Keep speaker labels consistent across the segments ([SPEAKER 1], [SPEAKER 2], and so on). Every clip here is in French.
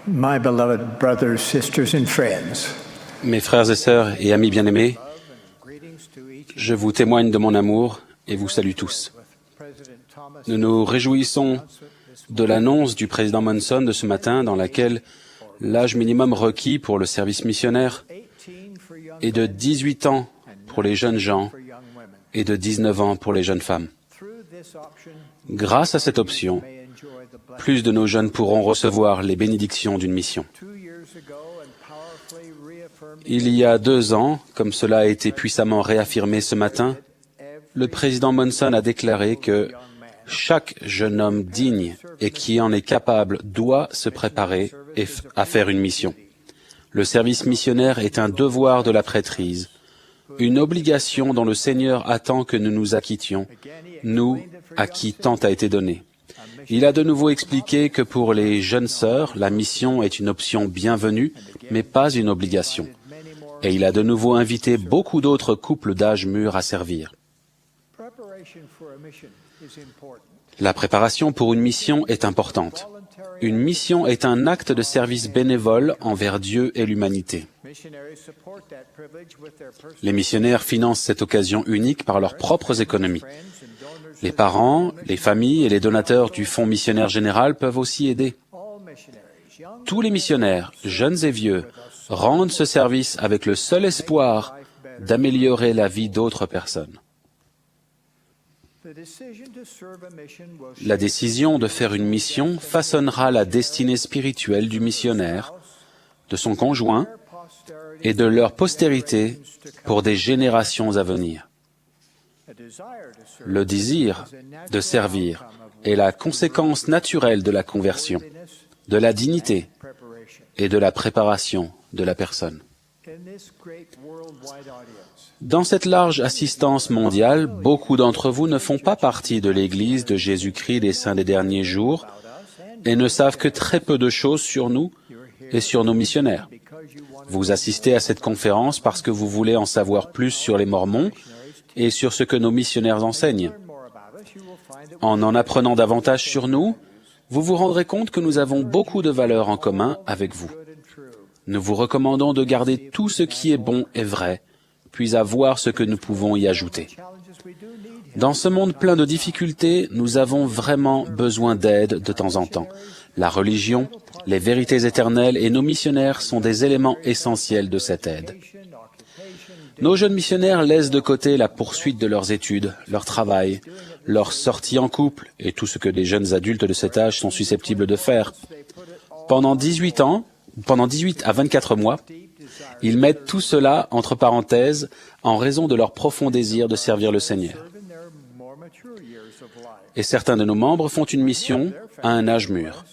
[SPEAKER 1] My beloved brothers, sisters, and friends,
[SPEAKER 2] Mes frères et sœurs et amis bien-aimés, je vous témoigne de mon amour et vous salue tous. Nous nous réjouissons de l'annonce du président Monson de ce matin dans laquelle l'âge minimum requis pour le service missionnaire est de 18 ans pour les jeunes gens et de 19 ans pour les jeunes femmes. Grâce à cette option, plus de nos jeunes pourront recevoir les bénédictions d'une mission. Il y a 2 ans, comme cela a été puissamment réaffirmé ce matin, le président Monson a déclaré que chaque jeune homme digne et qui en est capable doit se préparer à faire une mission. Le service missionnaire est un devoir de la prêtrise, une obligation dont le Seigneur attend que nous nous acquittions, nous à qui tant a été donné. Il a de nouveau expliqué que pour les jeunes sœurs, la mission est une option bienvenue, mais pas une obligation. Et il a de nouveau invité beaucoup d'autres couples d'âge mûr à servir. La préparation pour une mission est importante. Une mission est un acte de service bénévole envers Dieu et l'humanité. Les missionnaires financent cette occasion unique par leurs propres économies. Les parents, les familles et les donateurs du Fonds missionnaire général peuvent aussi aider. Tous les missionnaires, jeunes et vieux, rendent ce service avec le seul espoir d'améliorer la vie d'autres personnes. La décision de faire une mission façonnera la destinée spirituelle du missionnaire, de son conjoint et de leur postérité pour des générations à venir. Le désir de servir est la conséquence naturelle de la conversion, de la dignité et de la préparation de la personne. Dans cette large assistance mondiale, beaucoup d'entre vous ne font pas partie de l'Église de Jésus-Christ des Saints des Derniers Jours et ne savent que très peu de choses sur nous et sur nos missionnaires. Vous assistez à cette conférence parce que vous voulez en savoir plus sur les Mormons et sur ce que nos missionnaires enseignent. En apprenant davantage sur nous, vous vous rendrez compte que nous avons beaucoup de valeurs en commun avec vous. Nous vous recommandons de garder tout ce qui est bon et vrai, puis à voir ce que nous pouvons y ajouter. Dans ce monde plein de difficultés, nous avons vraiment besoin d'aide de temps en temps. La religion, les vérités éternelles et nos missionnaires sont des éléments essentiels de cette aide. Nos jeunes missionnaires laissent de côté la poursuite de leurs études, leur travail, leur sortie en couple et tout ce que les jeunes adultes de cet âge sont susceptibles de faire. Pendant 18 à 24 mois, ils mettent tout cela entre parenthèses en raison de leur profond désir de servir le Seigneur. Et certains de nos membres font une mission à un âge mûr.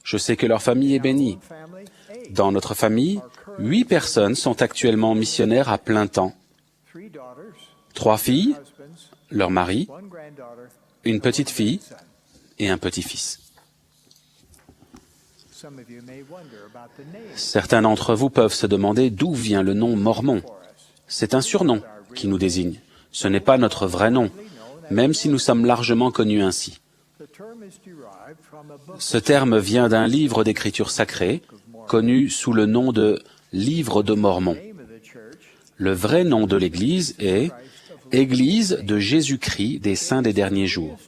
[SPEAKER 2] Je sais que leur famille est bénie. Dans notre famille, 8 personnes sont actuellement missionnaires à plein temps. 3 filles, leur mari, une petite fille et un petit-fils. Certains d'entre vous peuvent se demander d'où vient le nom Mormon. C'est un surnom qui nous désigne. Ce n'est pas notre vrai nom, même si nous sommes largement connus ainsi. Ce terme vient d'un livre d'écriture sacrée, connu sous le nom de Livre de Mormon. Le vrai nom de l'Église est Église de Jésus-Christ des Saints des Derniers Jours.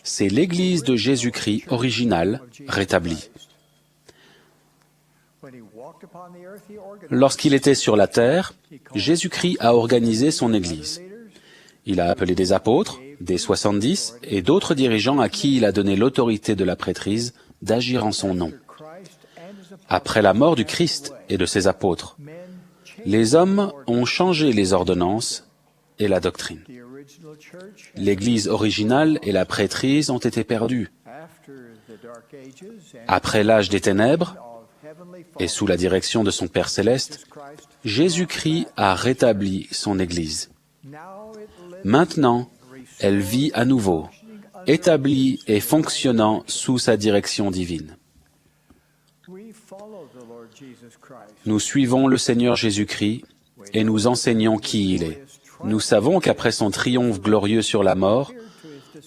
[SPEAKER 2] C'est l'Église de Jésus-Christ originale, rétablie. Lorsqu'il était sur la terre, Jésus-Christ a organisé son Église. Il a appelé des apôtres, des 70 et d'autres dirigeants à qui il a donné l'autorité de la prêtrise d'agir en son nom. Après la mort du Christ et de ses apôtres, les hommes ont changé les ordonnances et la doctrine. L'Église originale et la prêtrise ont été perdues. Après l'âge des ténèbres, et sous la direction de son Père céleste, Jésus-Christ a rétabli son Église. Maintenant, elle vit à nouveau, établie et fonctionnant sous sa direction divine. Nous suivons le Seigneur Jésus-Christ et nous enseignons qui il est. Nous savons qu'après son triomphe glorieux sur la mort,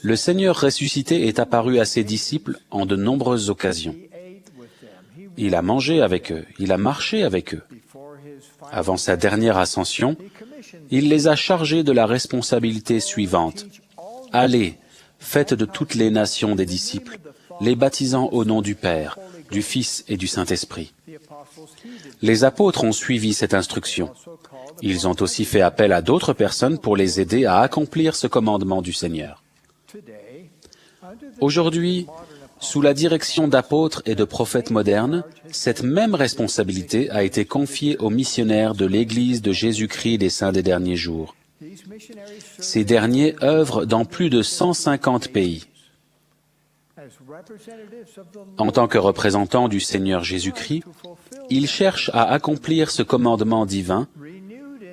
[SPEAKER 2] le Seigneur ressuscité est apparu à ses disciples en de nombreuses occasions. Il a mangé avec eux, il a marché avec eux. Avant sa dernière ascension, il les a chargés de la responsabilité suivante. Allez, faites de toutes les nations des disciples, les baptisant au nom du Père, du Fils et du Saint-Esprit. Les apôtres ont suivi cette instruction. Ils ont aussi fait appel à d'autres personnes pour les aider à accomplir ce commandement du Seigneur. Aujourd'hui, sous la direction d'apôtres et de prophètes modernes, cette même responsabilité a été confiée aux missionnaires de l'Église de Jésus-Christ des Saints des Derniers Jours. Ces derniers œuvrent dans plus de 150 pays. En tant que représentants du Seigneur Jésus-Christ, ils cherchent à accomplir ce commandement divin,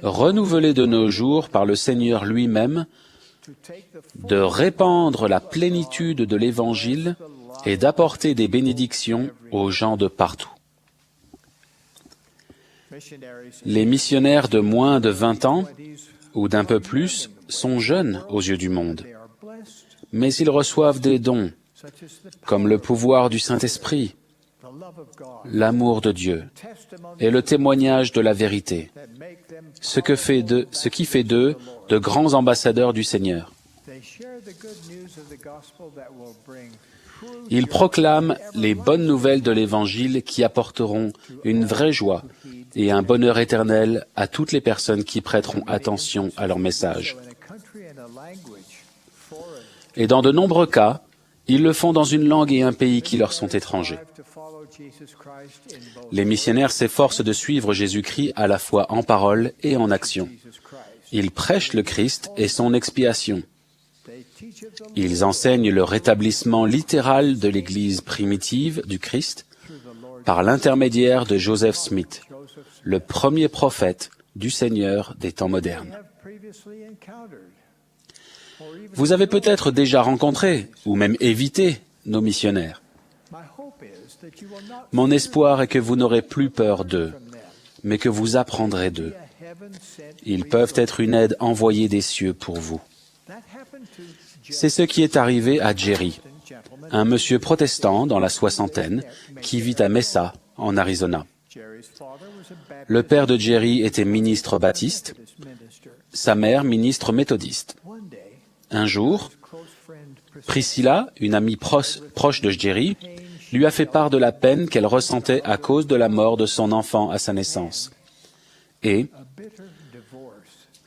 [SPEAKER 2] renouvelé de nos jours par le Seigneur lui-même, de répandre la plénitude de l'Évangile et d'apporter des bénédictions aux gens de partout. Les missionnaires de moins de 20 ans, ou d'un peu plus, sont jeunes aux yeux du monde, mais ils reçoivent des dons, comme le pouvoir du Saint-Esprit, l'amour de Dieu et le témoignage de la vérité, ce qui fait d'eux de grands ambassadeurs du Seigneur. Ils proclament les bonnes nouvelles de l'Évangile qui apporteront une vraie joie et un bonheur éternel à toutes les personnes qui prêteront attention à leur message. Et dans de nombreux cas, ils le font dans une langue et un pays qui leur sont étrangers. Les missionnaires s'efforcent de suivre Jésus-Christ à la fois en parole et en action. Ils prêchent le Christ et son expiation. Ils enseignent le rétablissement littéral de l'Église primitive du Christ par l'intermédiaire de Joseph Smith, le premier prophète du Seigneur des temps modernes. Vous avez peut-être déjà rencontré, ou même évité, nos missionnaires. Mon espoir est que vous n'aurez plus peur d'eux, mais que vous apprendrez d'eux. Ils peuvent être une aide envoyée des cieux pour vous. C'est ce qui est arrivé à Jerry, un monsieur protestant dans la soixantaine qui vit à Mesa, en Arizona. Le père de Jerry était ministre baptiste, sa mère ministre méthodiste. Un jour, Priscilla, une amie proche de Jerry, lui a fait part de la peine qu'elle ressentait à cause de la mort de son enfant à sa naissance. Et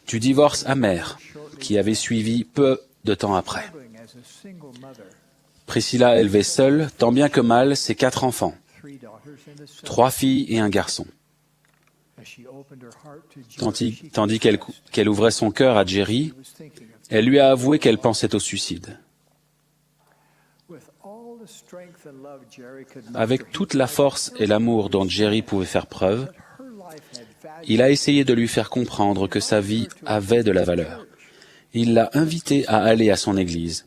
[SPEAKER 2] du divorce amer qui avait suivi peu de temps après. Priscilla élevait seule, tant bien que mal, ses 4 enfants, 3 filles et un garçon. Tandis qu'elle ouvrait son cœur à Jerry, elle lui a avoué qu'elle pensait au suicide. Avec toute la force et l'amour dont Jerry pouvait faire preuve, il a essayé de lui faire comprendre que sa vie avait de la valeur. Il l'a invitée à aller à son église,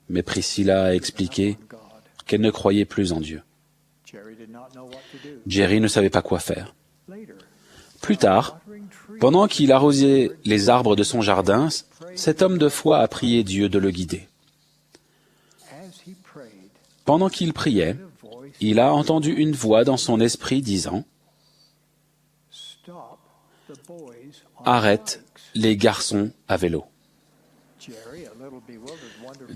[SPEAKER 2] mais Priscilla a expliqué qu'elle ne croyait plus en Dieu. Jerry ne savait pas quoi faire. Plus tard, pendant qu'il arrosait les arbres de son jardin, cet homme de foi a prié Dieu de le guider. Pendant qu'il priait, il a entendu une voix dans son esprit disant « Arrête les garçons à vélo ».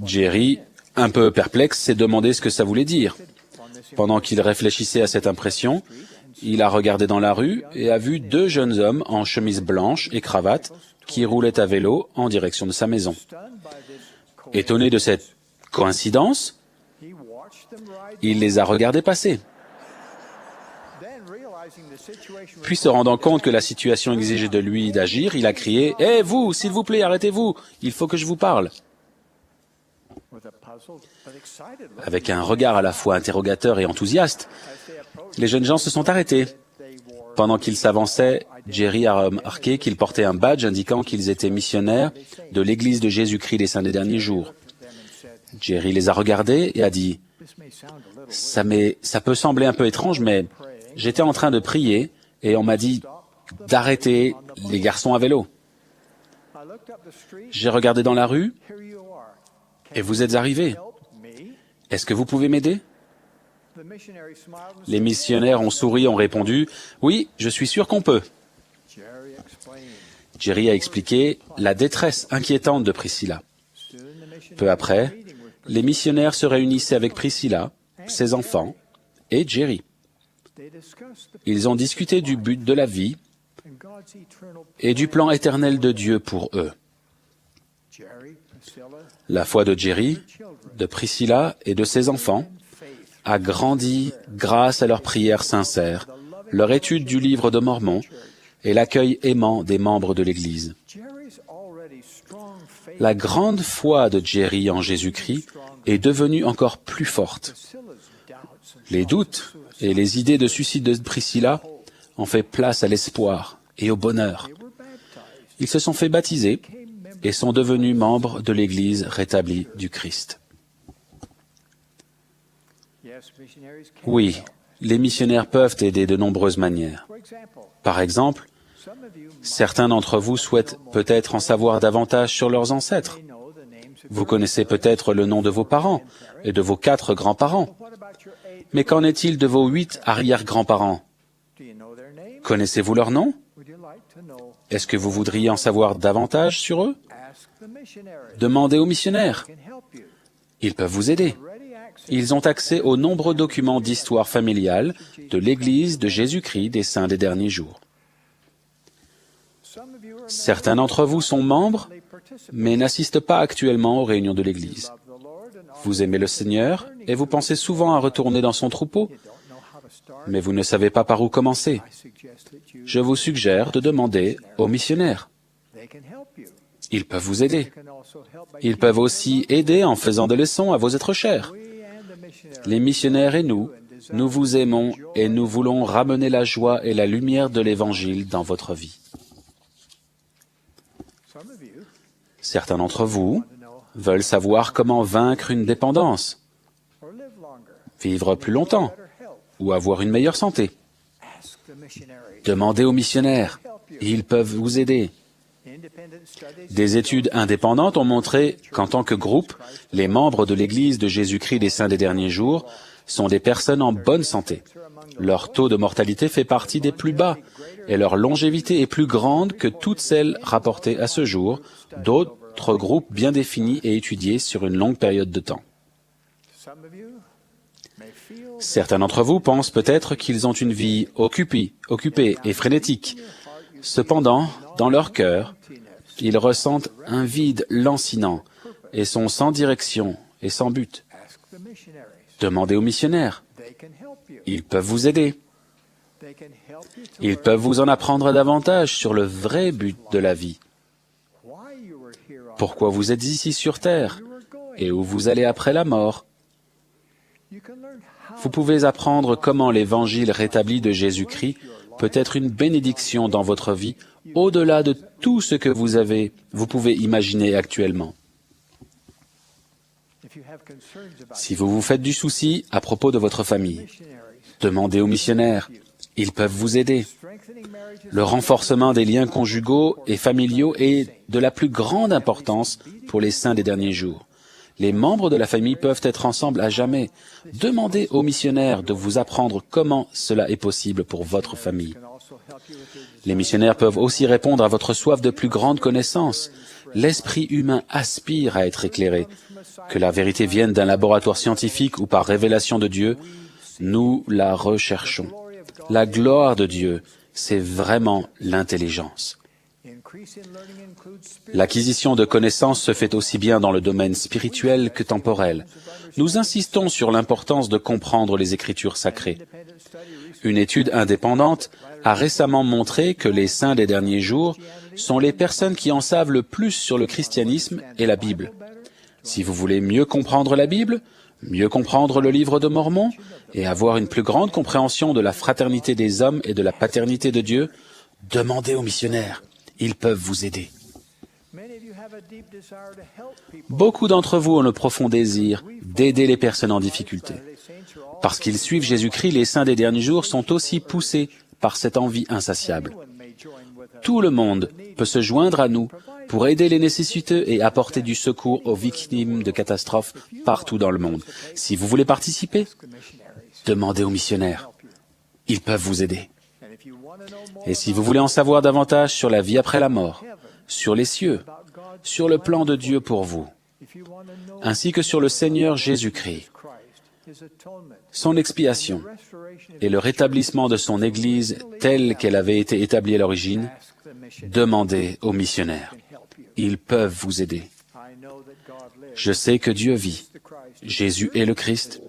[SPEAKER 2] Jerry, un peu perplexe, s'est demandé ce que ça voulait dire. Pendant qu'il réfléchissait à cette impression, il a regardé dans la rue et a vu 2 jeunes hommes en chemise blanche et cravate qui roulaient à vélo en direction de sa maison. Étonné de cette coïncidence, il les a regardés passer. Puis se rendant compte que la situation exigeait de lui d'agir, il a crié « Hé, vous, s'il vous plaît, arrêtez-vous, il faut que je vous parle !» Avec un regard à la fois interrogateur et enthousiaste, les jeunes gens se sont arrêtés. Pendant qu'ils s'avançaient, Jerry a remarqué qu'ils portaient un badge indiquant qu'ils étaient missionnaires de l'Église de Jésus-Christ des Saints des Derniers Jours. Jerry les a regardés et a dit « Ça peut sembler un peu étrange, mais j'étais en train de prier et on m'a dit d'arrêter les garçons à vélo. J'ai regardé dans la rue et vous êtes arrivés. Est-ce que vous pouvez m'aider » Les missionnaires ont souri, ont répondu « Oui, je suis sûr qu'on peut ». Jerry a expliqué la détresse inquiétante de Priscilla. Peu après, les missionnaires se réunissaient avec Priscilla, ses enfants et Jerry. Ils ont discuté du but de la vie et du plan éternel de Dieu pour eux. La foi de Jerry, de Priscilla et de ses enfants a grandi grâce à leurs prières sincères, leur étude du livre de Mormon et l'accueil aimant des membres de l'Église. La grande foi de Jerry en Jésus-Christ est devenue encore plus forte. Les doutes et les idées de suicide de Priscilla ont fait place à l'espoir et au bonheur. Ils se sont fait baptiser et sont devenus membres de l'Église rétablie du Christ. Oui, les missionnaires peuvent aider de nombreuses manières. Par exemple, certains d'entre vous souhaitent peut-être en savoir davantage sur leurs ancêtres. Vous connaissez peut-être le nom de vos parents et de vos 4 grands-parents. Mais qu'en est-il de vos 8 arrière-grands-parents? Connaissez-vous leur nom? Est-ce que vous voudriez en savoir davantage sur eux? Demandez aux missionnaires. Ils peuvent vous aider. Ils ont accès aux nombreux documents d'histoire familiale de l'Église de Jésus-Christ des Saints des Derniers Jours. Certains d'entre vous sont membres, mais n'assistent pas actuellement aux réunions de l'Église. Vous aimez le Seigneur et vous pensez souvent à retourner dans son troupeau, mais vous ne savez pas par où commencer. Je vous suggère de demander aux missionnaires. Ils peuvent vous aider. Ils peuvent aussi aider en faisant des leçons à vos êtres chers. Les missionnaires et nous vous aimons et nous voulons ramener la joie et la lumière de l'Évangile dans votre vie. Certains d'entre vous veulent savoir comment vaincre une dépendance, vivre plus longtemps ou avoir une meilleure santé. Demandez aux missionnaires, ils peuvent vous aider. Des études indépendantes ont montré qu'en tant que groupe, les membres de l'Église de Jésus-Christ des Saints des Derniers Jours sont des personnes en bonne santé. Leur taux de mortalité fait partie des plus bas et leur longévité est plus grande que toutes celles rapportées à ce jour d'autres groupes bien définis et étudiés sur une longue période de temps. Certains d'entre vous pensent peut-être qu'ils ont une vie occupée et frénétique. Cependant, dans leur cœur, ils ressentent un vide lancinant et sont sans direction et sans but. Demandez aux missionnaires. Ils peuvent vous aider. Ils peuvent vous en apprendre davantage sur le vrai but de la vie. Pourquoi vous êtes ici sur terre et où vous allez après la mort. Vous pouvez apprendre comment l'Évangile rétabli de Jésus-Christ peut être une bénédiction dans votre vie, au-delà de tout ce que vous pouvez imaginer actuellement. Si vous vous faites du souci à propos de votre famille, demandez aux missionnaires. Ils peuvent vous aider. Le renforcement des liens conjugaux et familiaux est de la plus grande importance pour les saints des derniers jours. Les membres de la famille peuvent être ensemble à jamais. Demandez aux missionnaires de vous apprendre comment cela est possible pour votre famille. Les missionnaires peuvent aussi répondre à votre soif de plus grande connaissance. L'esprit humain aspire à être éclairé. Que la vérité vienne d'un laboratoire scientifique ou par révélation de Dieu, nous la recherchons. La gloire de Dieu, c'est vraiment l'intelligence. L'acquisition de connaissances se fait aussi bien dans le domaine spirituel que temporel. Nous insistons sur l'importance de comprendre les Écritures sacrées. Une étude indépendante a récemment montré que les saints des derniers jours sont les personnes qui en savent le plus sur le christianisme et la Bible. Si vous voulez mieux comprendre la Bible, mieux comprendre le livre de Mormon et avoir une plus grande compréhension de la fraternité des hommes et de la paternité de Dieu, demandez aux missionnaires. Ils peuvent vous aider. Beaucoup d'entre vous ont le profond désir d'aider les personnes en difficulté. Parce qu'ils suivent Jésus-Christ, les saints des derniers jours sont aussi poussés par cette envie insatiable. Tout le monde peut se joindre à nous pour aider les nécessiteux et apporter du secours aux victimes de catastrophes partout dans le monde. Si vous voulez participer, demandez aux missionnaires. Ils peuvent vous aider. Et si vous voulez en savoir davantage sur la vie après la mort, sur les cieux, sur le plan de Dieu pour vous, ainsi que sur le Seigneur Jésus-Christ, son expiation et le rétablissement de son Église telle qu'elle avait été établie à l'origine, demandez aux missionnaires. Ils peuvent vous aider. Je sais que Dieu vit. Jésus est le Christ.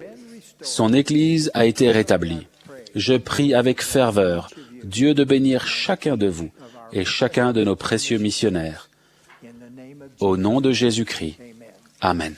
[SPEAKER 2] Son Église a été rétablie. Je prie avec ferveur Dieu de bénir chacun de vous et chacun de nos précieux missionnaires. Au nom de Jésus-Christ. Amen.